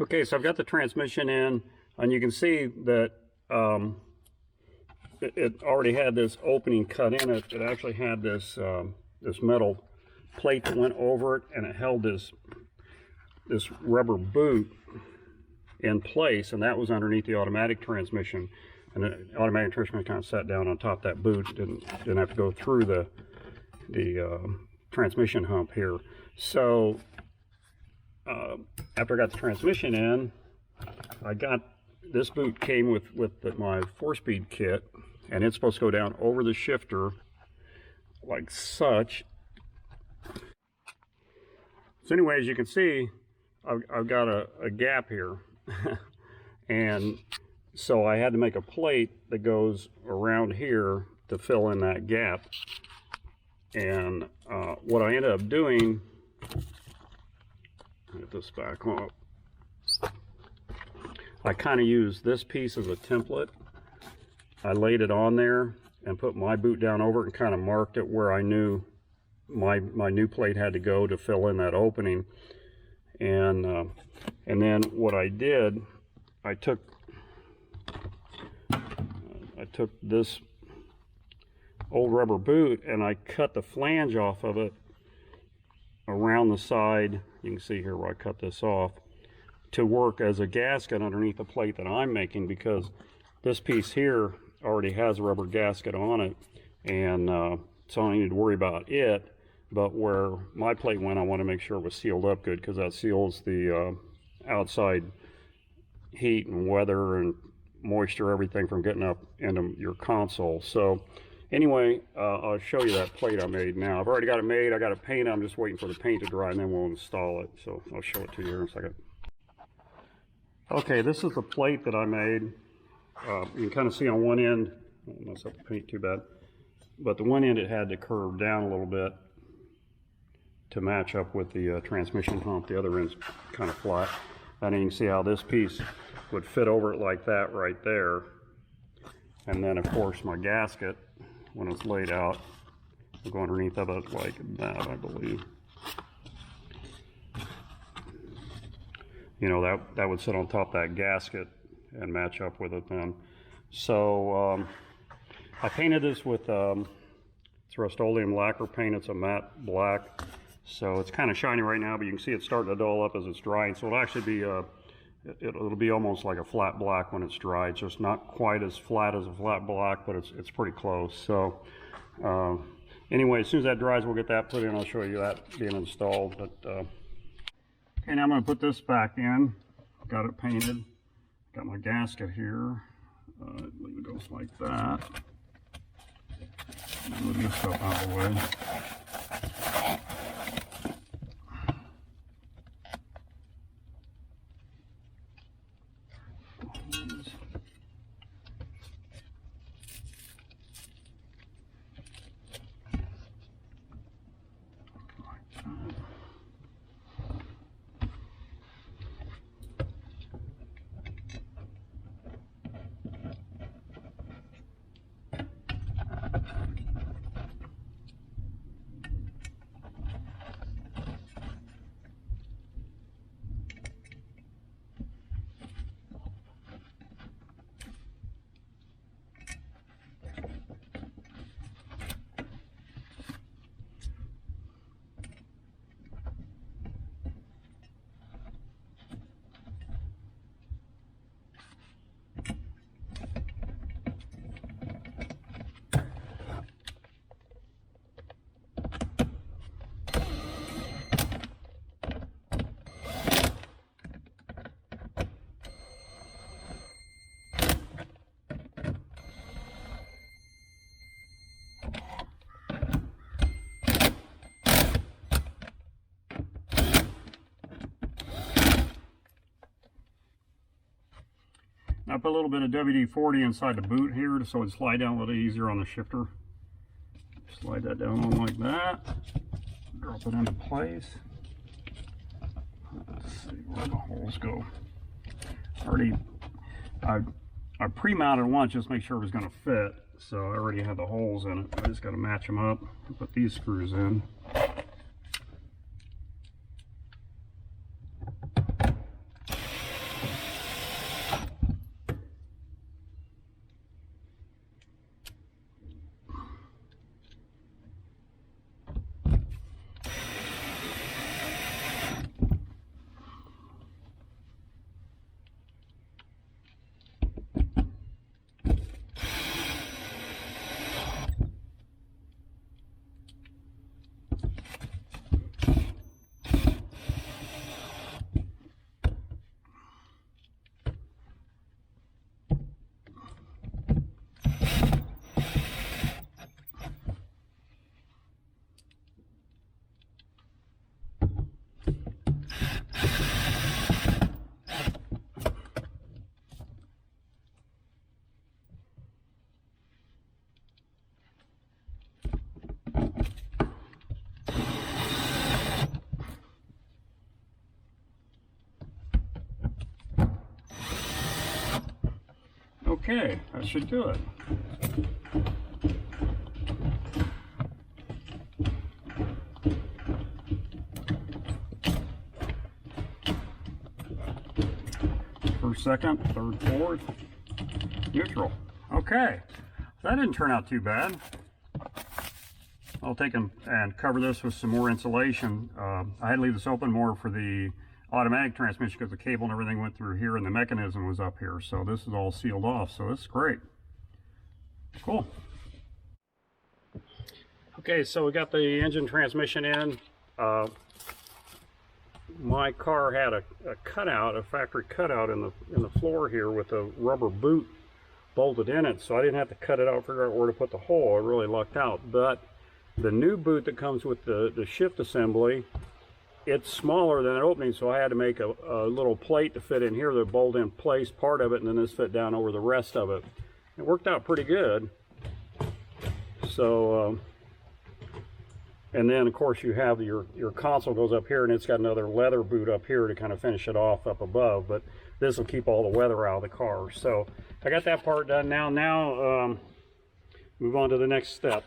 Okay, so I've got the transmission in, and you can see that it already had this opening cut in it. It actually had this this metal plate that went over it, and it held this rubber boot in place, and that was underneath the automatic transmission. And the automatic transmission kind of sat down on top of that boot. Didn't have to go through the transmission hump here. So after I got the transmission in, I got this boot came with my 4-speed kit, and it's supposed to go down over the shifter like such. So anyway, as you can see, I've got a gap here. And so I had to make a plate that goes around here to fill in that gap. And what I ended up doing, get this back up, I kind of used this piece as a template. I laid it on there and put my boot down over it and kind of marked it where I knew my new plate had to go to fill in that opening. And then what I did, I took this old rubber boot and I cut the flange off of it around the side. You can see here where I cut this off to work as a gasket underneath the plate that I'm making, because this piece here already has a rubber gasket on it, and so I don't need to worry about it. But where my plate went, I want to make sure it was sealed up good, because that seals the outside heat and weather and moisture, everything from getting up into your console. So anyway, I'll show you that plate I made now. I've already got it made. I got it painted. I'm just waiting for the paint to dry, and then we'll install it. So I'll show it to you here in a second. Okay, this is the plate that I made. You can kind of see on one end, I don't mess up the paint too bad, but the one end it had to curve down a little bit to match up with the transmission hump. The other end's kind of flat. And you can see how this piece would fit over it like that right there. And then of course my gasket, when it's laid out, will go underneath of it like that, I believe. You know, that would sit on top of that gasket and match up with it then. So I painted this with it's Rust-Oleum lacquer paint. It's a matte black. So it's kind of shiny right now, but you can see it's starting to dull up as it's drying. So it'll actually be it'll be almost like a flat black when it's dry. It's just not quite as flat as a flat black, but it's pretty close. So anyway, as soon as that dries, we'll get that put in. I'll show you that being installed. But okay, now I'm going to put this back in. Got it painted. Got my gasket here. Leave it goes like that. Move this stuff out of the way. I put a little bit of WD-40 inside the boot here so it would slide down a little easier on the shifter. Slide that down on like that. Drop it into place. Let's see where the holes go. I pre-mounted once just to make sure it was going to fit. So I already have the holes in it. I just got to match them up and put these screws in. Okay, that should do it. First, second, third, fourth, neutral. Okay, that didn't turn out too bad. I'll take and cover this with some more insulation. I had to leave this open more for the automatic transmission because the cable and everything went through here and the mechanism was up here. So this is all sealed off, so this is great. Cool. Okay, so we got the engine transmission in. My car had a cutout, a factory cutout in the floor here with a rubber boot bolted in it, so I didn't have to cut it out, figure out where to put the hole. I really lucked out. But the new boot that comes with the shift assembly, it's smaller than an opening, so I had to make a little plate to fit in here that bolt in place part of it, and then this fit down over the rest of it. It worked out pretty good. So and then of course you have your console goes up here, and it's got another leather boot up here to kind of finish it off up above, but this will keep all the weather out of the car. So I got that part done. Now move on to the next step.